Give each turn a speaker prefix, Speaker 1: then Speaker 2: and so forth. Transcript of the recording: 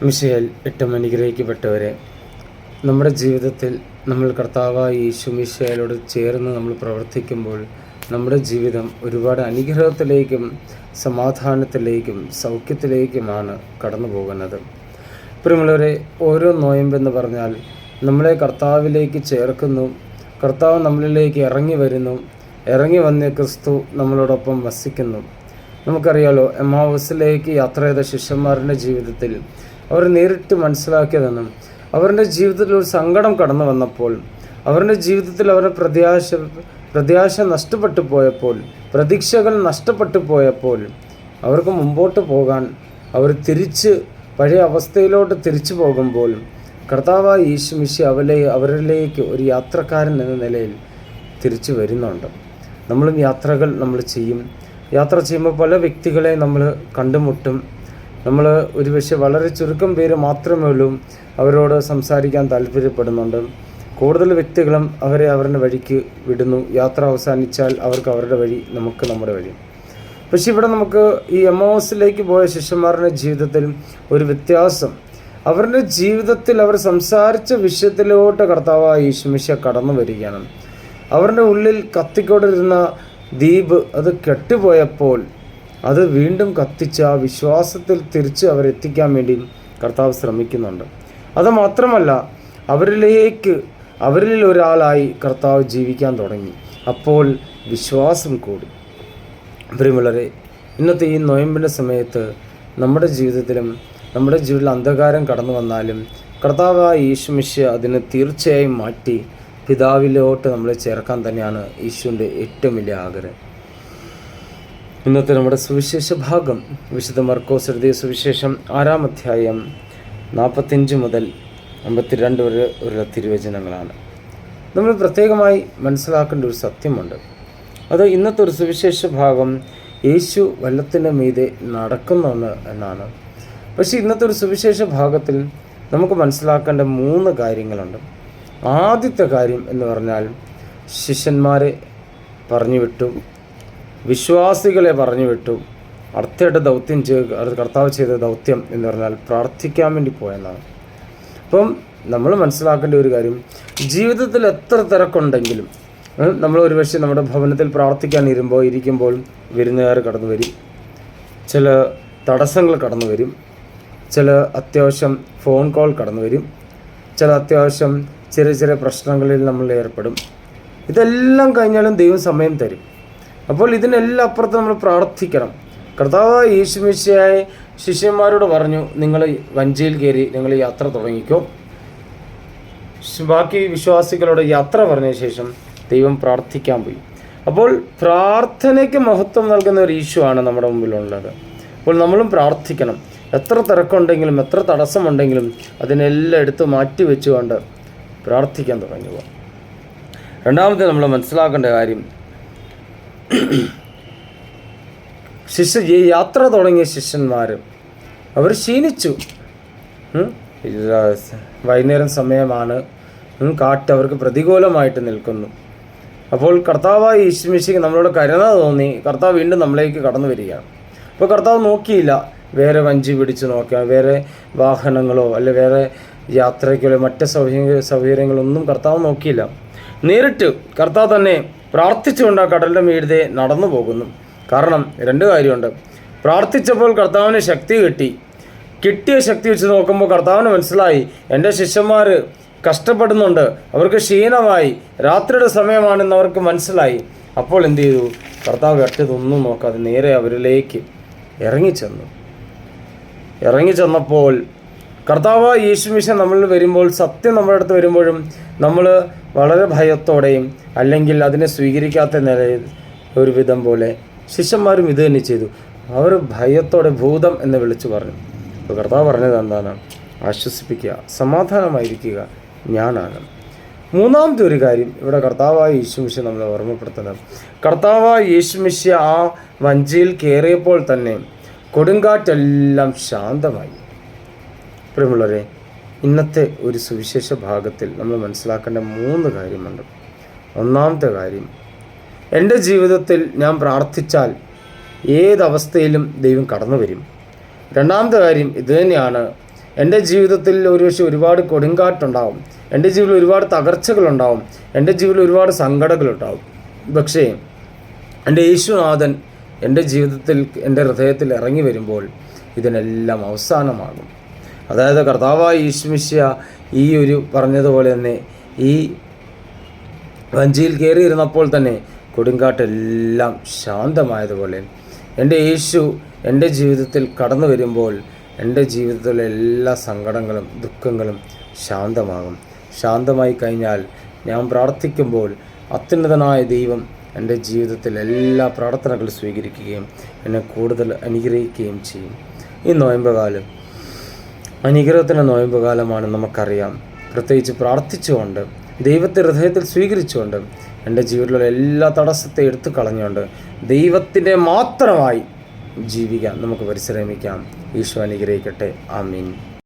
Speaker 1: മിശിഹായിൽ ഏറ്റവും അനുഗ്രഹിക്കപ്പെട്ടവരെ, നമ്മുടെ ജീവിതത്തിൽ നമ്മൾ കർത്താവായ യേശു മിശിഹായോട് ചേർന്ന് നമ്മൾ പ്രവർത്തിക്കുമ്പോൾ നമ്മുടെ ജീവിതം ഒരുപാട് അനുഗ്രഹത്തിലേക്കും സമാധാനത്തിലേക്കും സൗഖ്യത്തിലേക്കുമാണ് കടന്നു പോകുന്നത്. പ്രിയമുള്ളവരെ, ഓരോ നോയമ്പെന്ന് പറഞ്ഞാൽ നമ്മളെ കർത്താവിലേക്ക് ചേർക്കുന്നു. കർത്താവ് നമ്മളിലേക്ക് ഇറങ്ങി വരുന്നു. ഇറങ്ങി വന്ന ക്രിസ്തു നമ്മളോടൊപ്പം വസിക്കുന്നു. നമുക്കറിയാലോ, എമ്മാവൂസിലേക്ക് യാത്ര ചെയ്ത ശിഷ്യന്മാരുടെ ജീവിതത്തിൽ അവർ നേരിട്ട് മനസ്സിലാക്കിയതെന്നും അവരുടെ ജീവിതത്തിൽ ഒരു സങ്കടം കടന്നു വന്നപ്പോൾ, അവരുടെ ജീവിതത്തിൽ അവരുടെ പ്രത്യാശ നഷ്ടപ്പെട്ടു പോയപ്പോൾ, പ്രതീക്ഷകൾ നഷ്ടപ്പെട്ടു പോയപ്പോൾ അവർക്ക് മുമ്പോട്ട് പോകാൻ അവർ പഴയ അവസ്ഥയിലോട്ട് തിരിച്ചു പോകുമ്പോൾ കർത്താവായ യേശു മിശിഹ അവരിലേക്ക് ഒരു യാത്രക്കാരൻ എന്ന നിലയിൽ തിരിച്ചു വരുന്നുണ്ട്. നമ്മളും യാത്രകൾ നമ്മൾ ചെയ്യും. യാത്ര ചെയ്യുമ്പോൾ പല വ്യക്തികളെ നമ്മൾ കണ്ടുമുട്ടും. നമ്മൾ ഒരുപക്ഷെ വളരെ ചുരുക്കം പേര് മാത്രമേ ഉള്ളൂ അവരോട് സംസാരിക്കാൻ താല്പര്യപ്പെടുന്നുണ്ട്. കൂടുതൽ വ്യക്തികളും അവരെ അവരുടെ വഴിക്ക് വിടുന്നു. യാത്ര അവസാനിച്ചാൽ അവർക്ക് അവരുടെ വഴി, നമുക്ക് നമ്മുടെ വഴി. പക്ഷെ ഇവിടെ നമുക്ക് ഈ എമ്മാവൂസിലേക്ക് പോയ ശിഷ്യന്മാരുടെ ജീവിതത്തിൽ ഒരു വ്യത്യാസം, അവരുടെ ജീവിതത്തിൽ അവർ സംസാരിച്ച വിഷയത്തിലോട്ട് കർത്താവായ യേശു മിശിഹ കടന്നു വരികയാണ്. അവരുടെ ഉള്ളിൽ കത്തിക്കൊണ്ടിരുന്ന ദീപ് അത് കെട്ടുപോയപ്പോൾ അത് വീണ്ടും കത്തിച്ച ആ വിശ്വാസത്തിൽ തിരിച്ച് അവരെത്തിക്കാൻ വേണ്ടി കർത്താവ് ശ്രമിക്കുന്നുണ്ട്. അതുമാത്രമല്ല, അവരിൽ ഒരാളായി കർത്താവ് ജീവിക്കാൻ തുടങ്ങി. അപ്പോൾ വിശ്വാസം കൂടി. പ്രിയമുള്ളവരെ, ഇന്നത്തെ ഈ നൊയമ്പിൻ്റെ സമയത്ത് നമ്മുടെ ജീവിതത്തിൽ അന്ധകാരം കടന്നു വന്നാലും കർത്താവായ യേശു മിശിഹ അതിനെ തീർച്ചയായും മാറ്റി പിതാവിലോട്ട് നമ്മളെ ചേർക്കാൻ തന്നെയാണ് യേശുവിൻ്റെ ഏറ്റവും വലിയ ആഗ്രഹം. ഇന്നത്തെ നമ്മുടെ സുവിശേഷ ഭാഗം വിശുദ്ധ മർക്കോസ് എഴുതിയ സുവിശേഷം 6-ാം അധ്യായം 45 മുതൽ 52 വരെ ഉള്ള തിരുവചനങ്ങളാണ്. നമ്മൾ പ്രത്യേകമായി മനസ്സിലാക്കേണ്ട ഒരു സത്യമുണ്ട്. അത് ഇന്നത്തെ ഒരു സുവിശേഷ ഭാഗം യേശു വെള്ളത്തിൻ്റെ മീതെ നടക്കുന്നു എന്നാണ്. പക്ഷേ ഇന്നത്തെ ഒരു സുവിശേഷ ഭാഗത്തിൽ നമുക്ക് മനസ്സിലാക്കേണ്ട 3 കാര്യങ്ങളുണ്ട്. ആദ്യത്തെ കാര്യം എന്ന് പറഞ്ഞാൽ, ശിഷ്യന്മാരെ പറഞ്ഞു വിട്ടു, വിശ്വാസികളെ പറഞ്ഞു വിട്ടു. അടുത്തായിട്ട് കർത്താവ് ചെയ്ത ദൗത്യം എന്ന് പറഞ്ഞാൽ പ്രാർത്ഥിക്കാൻ വേണ്ടി പോയെന്നാണ്. അപ്പം നമ്മൾ മനസ്സിലാക്കേണ്ട ഒരു കാര്യം, ജീവിതത്തിൽ എത്ര തിരക്കുണ്ടെങ്കിലും നമ്മൾ ഒരുപക്ഷെ നമ്മുടെ ഭവനത്തിൽ പ്രാർത്ഥിക്കാൻ ഇരിക്കുമ്പോൾ വിരുന്നുകാർ കടന്നു വരും, ചില തടസ്സങ്ങൾ കടന്നു വരും, ചില അത്യാവശ്യം ഫോൺ കോൾ കടന്നു വരും, ചില അത്യാവശ്യം ചെറിയ പ്രശ്നങ്ങളിൽ നമ്മൾ ഏർപ്പെടും. ഇതെല്ലാം കഴിഞ്ഞാലും ദൈവം സമയം തരും. അപ്പോൾ ഇതിനെല്ലാം അപ്പുറത്ത് നമ്മൾ പ്രാർത്ഥിക്കണം. കർത്താവായ യേശു മിശിഹായ ശിഷ്യന്മാരോട് പറഞ്ഞു, നിങ്ങൾ വഞ്ചിയിൽ കയറി നിങ്ങൾ യാത്ര തുടങ്ങിക്കോ. ബാക്കി വിശ്വാസികളോട് യാത്ര പറഞ്ഞ ശേഷം ദൈവം പ്രാർത്ഥിക്കാൻ പോയി. അപ്പോൾ പ്രാർത്ഥനയ്ക്ക് മഹത്വം നൽകുന്ന ഒരു ഇഷ്യൂ ആണ് നമ്മുടെ മുമ്പിലുള്ളത്. അപ്പോൾ നമ്മളും പ്രാർത്ഥിക്കണം. എത്ര തിരക്കുണ്ടെങ്കിലും എത്ര തടസ്സമുണ്ടെങ്കിലും അതിനെല്ലാം എടുത്ത് മാറ്റി വെച്ചുകൊണ്ട് പ്രാർത്ഥിക്കാൻ തുടങ്ങുക. രണ്ടാമത്തെ നമ്മൾ മനസ്സിലാക്കേണ്ട കാര്യം, യാത്ര തുടങ്ങിയ ശിഷ്യന്മാർ അവർ ക്ഷീണിച്ചു. വൈകുന്നേരം സമയമാണ്, കാറ്റ് അവർക്ക് പ്രതികൂലമായിട്ട് നിൽക്കുന്നു. അപ്പോൾ കർത്താവായ യേശു മിശിഹായ്ക്ക് നമ്മളോട് കരുണ തോന്നി. കർത്താവ് വീണ്ടും നമ്മളിലേക്ക് കടന്നു വരികയാണ്. അപ്പോൾ കർത്താവ് നോക്കിയില്ല വേറെ വഞ്ചി പിടിച്ച് നോക്കാൻ, വേറെ വാഹനങ്ങളോ അല്ലെ വേറെ യാത്രയ്ക്കോ മറ്റ് സൗകര്യങ്ങളൊന്നും കർത്താവ് നോക്കിയില്ല. നേരിട്ട് കർത്താവ് തന്നെ പ്രാർത്ഥിച്ചുകൊണ്ട് ആ കടലിൻ്റെ മീതെ നടന്നു പോകുന്നു. കാരണം 2 കാര്യമുണ്ട്. പ്രാർത്ഥിച്ചപ്പോൾ കർത്താവിന് ശക്തി കിട്ടിയ ശക്തി വെച്ച് നോക്കുമ്പോൾ കർത്താവിന് മനസ്സിലായി, എൻ്റെ ശിഷ്യന്മാർ കഷ്ടപ്പെടുന്നുണ്ട്, അവർക്ക് ക്ഷീണമായി, രാത്രിയുടെ സമയമാണെന്ന് അവർക്ക് മനസ്സിലായി. അപ്പോൾ എന്ത് ചെയ്തു? കർത്താവ് ഒന്നും നോക്കാതെ നേരെ അവരിലേക്ക് ഇറങ്ങിച്ചെന്നപ്പോൾ കർത്താവ് യേശു മിശിഹ നമ്മളിൽ വരുമ്പോൾ, സത്യം നമ്മുടെ അടുത്ത് വരുമ്പോഴും നമ്മൾ വളരെ ഭയത്തോടെയും അല്ലെങ്കിൽ അതിനെ സ്വീകരിക്കാത്ത നിലയിൽ ഒരു വിധം പോലെ ശിഷ്യന്മാരും ഇത് തന്നെ ചെയ്തു. അവർ ഭയത്തോടെ ഭൂതം എന്ന് വിളിച്ചു പറഞ്ഞു. അപ്പോൾ കർത്താവ് പറഞ്ഞത് എന്താണ്? ആശ്വസിപ്പിക്കുക, സമാധാനമായിരിക്കുക, ഞാനാണ്. മൂന്നാമത്തെ ഒരു കാര്യം ഇവിടെ കർത്താവായ യേശു മിശിഹ നമ്മളെ ഓർമ്മപ്പെടുത്തുന്നത്, കർത്താവായ യേശു മിശിഹ ആ വഞ്ചിയിൽ കയറിയപ്പോൾ തന്നെ കൊടുങ്കാറ്റെല്ലാം ശാന്തമായി. പ്രിയമുള്ളവരെ, ഇന്നത്തെ ഒരു സുവിശേഷ ഭാഗത്തിൽ നമ്മൾ മനസ്സിലാക്കേണ്ട 3 കാര്യമുണ്ട്. ഒന്നാമത്തെ കാര്യം, എൻ്റെ ജീവിതത്തിൽ ഞാൻ പ്രാർത്ഥിച്ചാൽ ഏതവസ്ഥയിലും ദൈവം കടന്നു വരും. രണ്ടാമത്തെ കാര്യം ഇത് തന്നെയാണ്, എൻ്റെ ജീവിതത്തിൽ ഒരുപക്ഷെ ഒരുപാട് കൊടുങ്കാറ്റുണ്ടാവും, എൻ്റെ ജീവിതത്തിൽ ഒരുപാട് തകർച്ചകളുണ്ടാവും, എൻ്റെ ജീവിതത്തിൽ ഒരുപാട് സങ്കടങ്ങളുണ്ടാവും. പക്ഷേ എൻ്റെ യേശുനാഥൻ എൻ്റെ ജീവിതത്തിൽ, എൻ്റെ ഹൃദയത്തിൽ ഇറങ്ങി വരുമ്പോൾ ഇതിനെല്ലാം അവസാനമാകും. അതായത് കർത്താവായ യേശുമിശിഹ ഈ ഒരു പറഞ്ഞതുപോലെ തന്നെ ഈ വഞ്ചിയിൽ കയറിയിരുന്നപ്പോൾ തന്നെ കൊടുങ്കാട്ടെല്ലാം ശാന്തമായതുപോലെ എൻ്റെ യേശു എൻ്റെ ജീവിതത്തിൽ കടന്നു വരുമ്പോൾ എൻ്റെ ജീവിതത്തിലെ എല്ലാ സങ്കടങ്ങളും ദുഃഖങ്ങളും ശാന്തമാകും. ശാന്തമായി കഴിഞ്ഞാൽ ഞാൻ പ്രാർത്ഥിക്കുമ്പോൾ അത്യുന്നതനായ ദൈവം എൻ്റെ ജീവിതത്തിൽ എല്ലാ പ്രാർത്ഥനകളും സ്വീകരിക്കുകയും എന്നെ കൂടുതൽ അനുഗ്രഹിക്കുകയും ചെയ്യും. ഈ നോയമ്പുകാലം അനുഗ്രഹത്തിൻ്റെ നോയമ്പുകാലമാണ്, നമുക്കറിയാം. പ്രത്യേകിച്ച് പ്രാർത്ഥിച്ചുകൊണ്ട് ദൈവത്തെ ഹൃദയത്തിൽ സ്വീകരിച്ചുകൊണ്ട് എൻ്റെ ജീവിതത്തിലുള്ള എല്ലാ തടസ്സത്തെ എടുത്തു കളഞ്ഞുകൊണ്ട് ദൈവത്തിൻ്റെ മാത്രമായി ജീവിക്കാൻ നമുക്ക് പരിശ്രമിക്കാം. ഈശോ അനുഗ്രഹിക്കട്ടെ. ആമീൻ.